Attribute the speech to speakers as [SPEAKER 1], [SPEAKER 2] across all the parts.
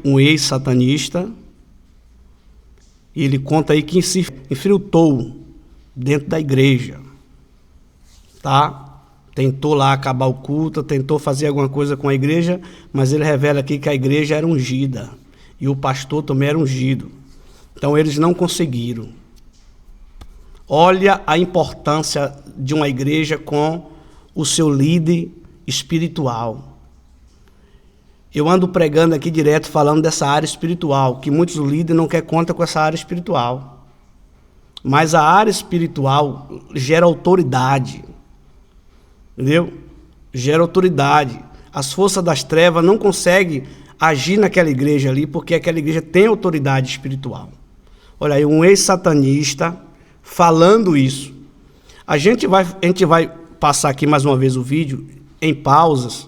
[SPEAKER 1] um ex-satanista, e ele conta aí que se infiltrou dentro da igreja, tá? Tentou lá acabar o culto, tentou fazer alguma coisa com a igreja, mas ele revela aqui que a igreja era ungida, e o pastor também era ungido. Então eles não conseguiram. Olha a importância de uma igreja com o seu líder espiritual. Eu ando pregando aqui direto falando dessa área espiritual, que muitos líderes não querem conta com essa área espiritual. Mas a área espiritual gera autoridade. Entendeu? Gera autoridade. As forças das trevas não conseguem agir naquela igreja ali, porque aquela igreja tem autoridade espiritual. Olha aí, um ex-satanista falando isso. A gente vai passar aqui mais uma vez o vídeo em pausas,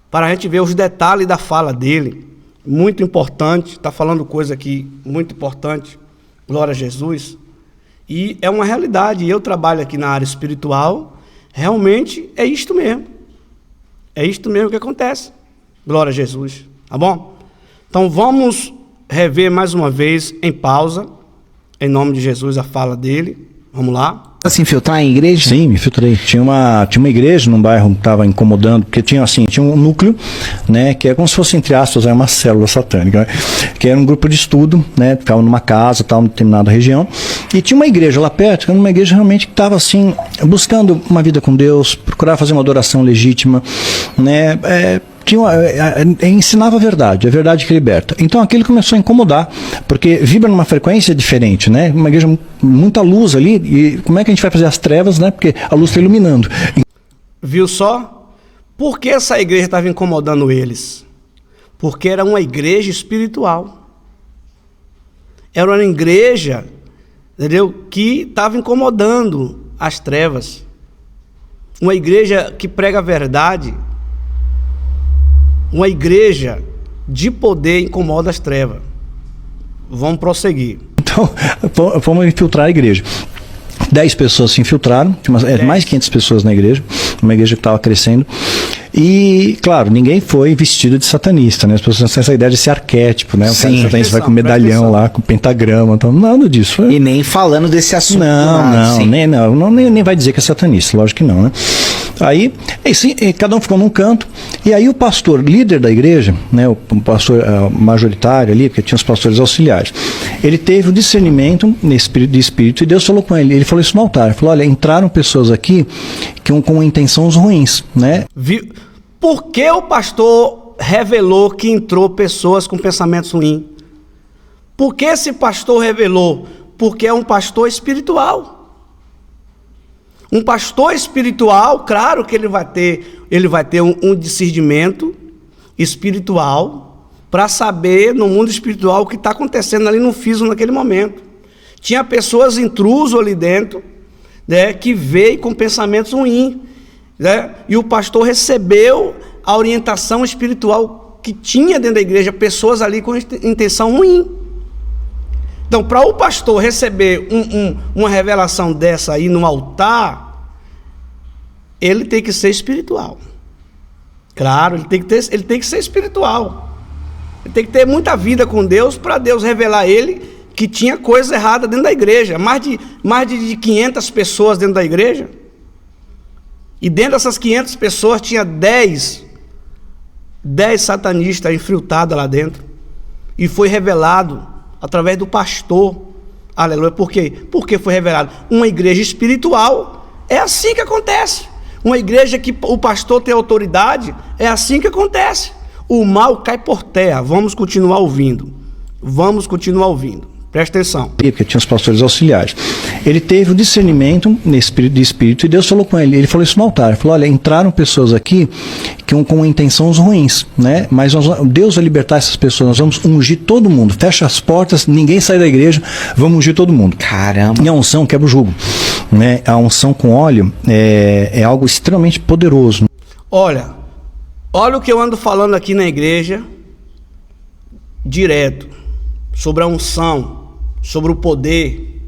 [SPEAKER 1] para a gente ver os detalhes da fala dele. Muito importante, está falando coisa aqui muito importante. Glória a Jesus. E é uma realidade. Eu trabalho aqui na área espiritual. Realmente é isto mesmo. É isto mesmo que acontece. Glória a Jesus. Tá bom? Então vamos rever mais uma vez em pausa, em nome de Jesus, a fala dele. Vamos lá.
[SPEAKER 2] Se infiltrar em igreja?
[SPEAKER 3] Sim, me infiltrei. Tinha uma igreja num bairro que estava incomodando, porque tinha um núcleo, né, que é como se fosse, entre aspas, uma célula satânica, né, que era um grupo de estudo, né, ficava numa casa, tal, em determinada região, e tinha uma igreja lá perto, que era uma igreja realmente que estava assim, buscando uma vida com Deus, procurar fazer uma adoração legítima, né, ensinava a verdade que liberta. Então aquilo começou a incomodar, porque vibra numa frequência diferente, né? Uma igreja, muita luz ali, e como é que a gente vai fazer as trevas, né? Porque a luz está iluminando.
[SPEAKER 1] Viu só? Por que essa igreja estava incomodando eles? Porque era uma igreja espiritual. Era uma igreja, entendeu? Que estava incomodando as trevas. Uma igreja que prega a verdade. Uma igreja de poder incomoda as trevas. Vamos prosseguir.
[SPEAKER 3] Então, vamos infiltrar a igreja. 10 pessoas se infiltraram, tinha mais de 500 pessoas na igreja, uma igreja que estava crescendo. E, claro, ninguém foi vestido de satanista, né? As pessoas têm essa ideia de ser arquétipo, né? O cara satanista vai com medalhão lá, com pentagrama, então, nada disso.
[SPEAKER 2] E nem falando desse assunto.
[SPEAKER 3] Nem vai dizer que é satanista, lógico que não, né? Aí, assim, cada um ficou num canto, e aí o pastor, líder da igreja, né, o pastor majoritário ali, porque tinha os pastores auxiliares, ele teve o discernimento de espírito, e Deus falou com ele falou isso no altar, ele falou, olha, entraram pessoas aqui com intenções ruins, né?
[SPEAKER 1] Por que o pastor revelou que entrou pessoas com pensamentos ruins? Por que esse pastor revelou? Porque é um pastor espiritual. Um pastor espiritual, claro que ele vai ter um discernimento espiritual para saber no mundo espiritual o que está acontecendo ali no físico naquele momento. Tinha pessoas intrusas ali dentro, né, que veio com pensamentos ruins, né, e o pastor recebeu a orientação espiritual que tinha dentro da igreja, pessoas ali com intenção ruim. Então, para o pastor receber uma revelação dessa aí no altar, ele tem que ser espiritual. Claro, ele tem que ser espiritual. Ele tem que ter muita vida com Deus para Deus revelar a ele que tinha coisa errada dentro da igreja. Mais de 500 pessoas dentro da igreja. E dentro dessas 500 pessoas tinha 10 satanistas infiltrados lá dentro. E foi revelado através do pastor. Aleluia. Por quê? Porque foi revelado. Uma igreja espiritual é assim que acontece. Uma igreja que o pastor tem autoridade, é assim que acontece. O mal cai por terra. Vamos continuar ouvindo. Presta atenção.
[SPEAKER 3] Porque tinha os pastores auxiliares. Ele teve o discernimento de espírito, e Deus falou com ele falou isso no altar, ele falou, olha, entraram pessoas aqui com intenções ruins, né? Mas Deus vai libertar essas pessoas, nós vamos ungir todo mundo, fecha as portas, ninguém sai da igreja, vamos ungir todo mundo.
[SPEAKER 2] Caramba!
[SPEAKER 3] E a unção quebra o jugo, né? A unção com óleo é algo extremamente poderoso.
[SPEAKER 1] Olha o que eu ando falando aqui na igreja, direto, sobre a unção, sobre o poder,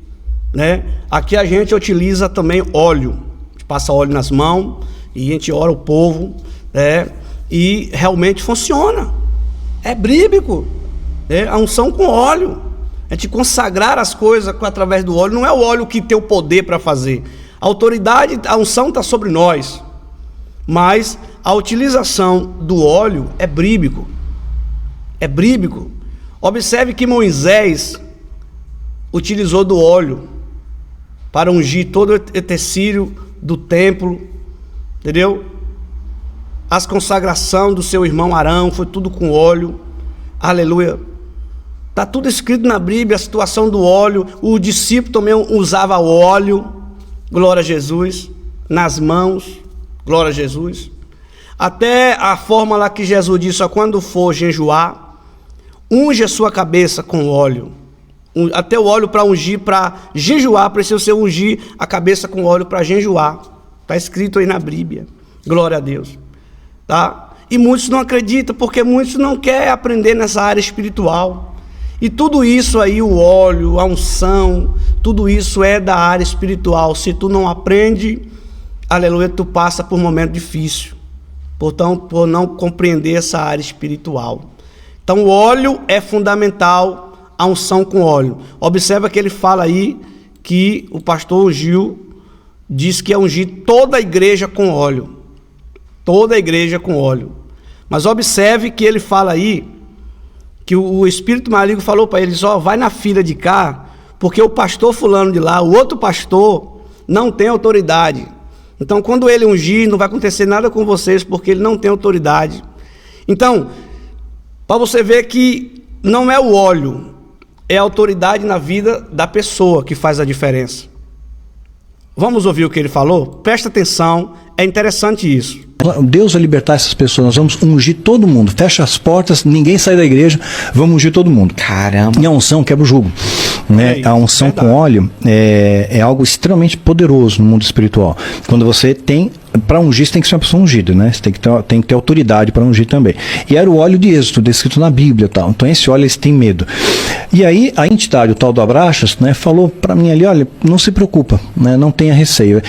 [SPEAKER 1] né? Aqui a gente utiliza também óleo, a gente passa óleo nas mãos e a gente ora o povo, né? E realmente funciona, é bíblico, A unção com óleo. É te consagrar as coisas através do óleo. Não é o óleo que tem o poder para fazer. A autoridade, a unção está sobre nós. Mas a utilização do óleo é bíblico. É bíblico. Observe que Moisés utilizou do óleo para ungir todo o utensílio do templo, entendeu? As consagração do seu irmão Arão foi tudo com óleo. Aleluia. Está tudo escrito na Bíblia, a situação do óleo. O discípulo também usava óleo, glória a Jesus, nas mãos, glória a Jesus. Até a forma lá que Jesus disse, ó, quando for jejuar, unge a sua cabeça com óleo. Até o óleo para ungir, para jejuar, precisa você ungir a cabeça com óleo para jejuar. Está escrito aí na Bíblia. Glória a Deus. Tá? E muitos não acreditam, porque muitos não querem aprender nessa área espiritual. E tudo isso aí, o óleo, a unção, tudo isso é da área espiritual. Se tu não aprende, aleluia, tu passa por um momento difícil. Portanto, por não compreender essa área espiritual. Então, o óleo é fundamental, a unção com óleo. Observa que ele fala aí que o pastor ungiu, diz que é ungir toda a igreja com óleo. Toda a igreja com óleo. Mas observe que ele fala aí, que o espírito maligno falou para eles, ó, vai na fila de cá, porque o pastor fulano de lá, o outro pastor, não tem autoridade. Então, quando ele ungir, não vai acontecer nada com vocês, porque ele não tem autoridade. Então, para você ver que não é o óleo, é a autoridade na vida da pessoa que faz a diferença. Vamos ouvir o que ele falou? Presta atenção, é interessante isso.
[SPEAKER 3] Deus vai libertar essas pessoas, nós vamos ungir todo mundo, fecha as portas, ninguém sai da igreja, vamos ungir todo mundo.
[SPEAKER 2] Caramba.
[SPEAKER 3] E a unção quebra o jugo. Né? A unção com óleo é algo extremamente poderoso no mundo espiritual. Quando você tem, para ungir, você tem que ser uma pessoa ungida, né? Você tem que ter autoridade para ungir também. E era o óleo de Êxodo, descrito na Bíblia, tal. Então esse óleo eles têm medo. E aí a entidade, o tal do Abraxas, né, falou para mim ali, olha, não se preocupa, né, não tenha receio.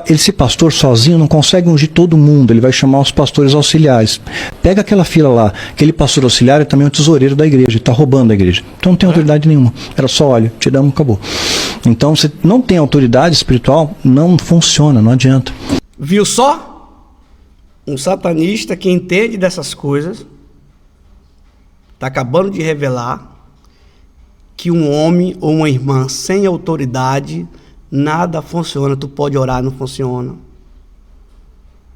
[SPEAKER 3] Esse pastor sozinho não consegue ungir todo mundo, ele vai chamar os pastores auxiliares. Pega aquela fila lá, aquele pastor auxiliar é também o tesoureiro da igreja, ele está roubando a igreja. Então não tem autoridade nenhuma, era só óleo, tiramos, acabou. Então você não tem autoridade espiritual, não funciona, não adianta.
[SPEAKER 1] Viu só? Um satanista que entende dessas coisas está acabando de revelar que um homem ou uma irmã sem autoridade, nada funciona. Tu pode orar, não funciona.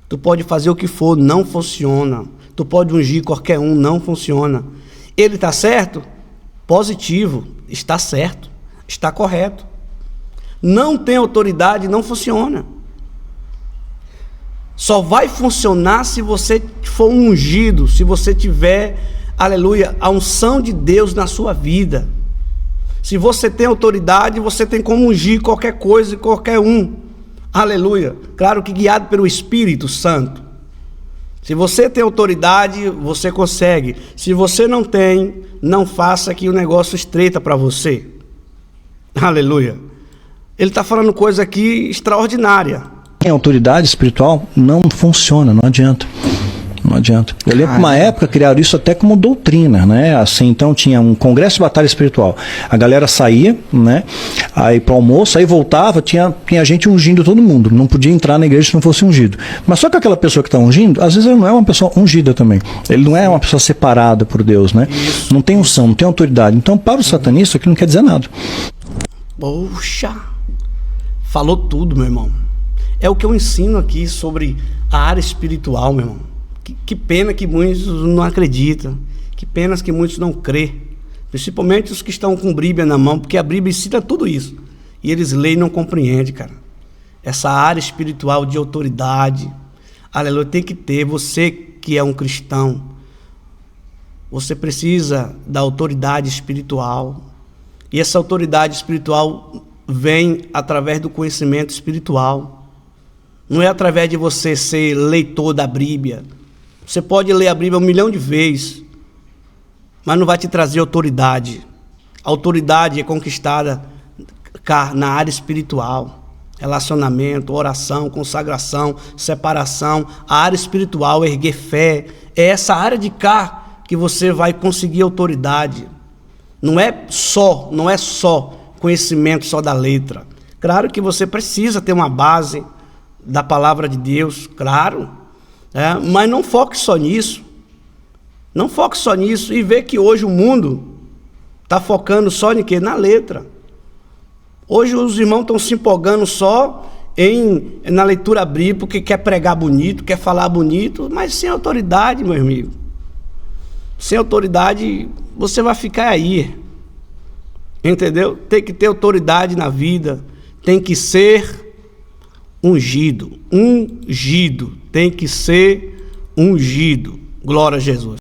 [SPEAKER 1] Tu pode fazer o que for, não funciona. Tu pode ungir qualquer um, não funciona. Ele está certo? Positivo, está certo, está correto. Não tem autoridade, não funciona. Só vai funcionar se você for ungido, se você tiver, aleluia, a unção de Deus na sua vida. Se você tem autoridade, você tem como ungir qualquer coisa e qualquer um. Aleluia. Claro que guiado pelo Espírito Santo. Se você tem autoridade, você consegue. Se você não tem, não faça que o negócio estreita para você. Aleluia. Ele está falando coisa aqui extraordinária.
[SPEAKER 3] Em autoridade espiritual não funciona, não adianta. Não adianta. Eu lembro que uma época criaram isso até como doutrina, né? Assim, então tinha um congresso de batalha espiritual. A galera saía, né? Aí para o almoço, aí voltava, tinha gente ungindo todo mundo. Não podia entrar na igreja se não fosse ungido. Mas só que aquela pessoa que está ungindo, às vezes ele não é uma pessoa ungida também. Ele não é uma pessoa separada por Deus, né? Isso. Não tem unção, não tem autoridade. Então, para o satanista, aquilo não quer dizer nada.
[SPEAKER 1] Poxa! Falou tudo, meu irmão. É o que eu ensino aqui sobre a área espiritual, meu irmão. Que pena que muitos não acreditam. Que pena que muitos não crê. Principalmente os que estão com Bíblia na mão, porque a Bíblia ensina tudo isso. E eles leem e não compreendem, cara. Essa área espiritual de autoridade. Aleluia, tem que ter. Você que é um cristão, você precisa da autoridade espiritual. E essa autoridade espiritual vem através do conhecimento espiritual. Não é através de você ser leitor da Bíblia. Você pode ler a Bíblia 1 milhão de vezes, mas não vai te trazer autoridade. A autoridade é conquistada na área espiritual. Relacionamento, oração, consagração, separação. A área espiritual, erguer fé. É essa área de cá que você vai conseguir autoridade. Não é só conhecimento só da letra. Claro que você precisa ter uma base da palavra de Deus, claro, mas não foque só nisso. Não foque só nisso e vê que hoje o mundo está focando só em quê? Na letra. Hoje os irmãos estão se empolgando só na leitura bíblica, porque quer pregar bonito, quer falar bonito, mas sem autoridade, meu amigo. Sem autoridade, você vai ficar aí. Entendeu? Tem que ter autoridade na vida. Tem que ser ungido. Ungido. Tem que ser ungido. Glória a Jesus.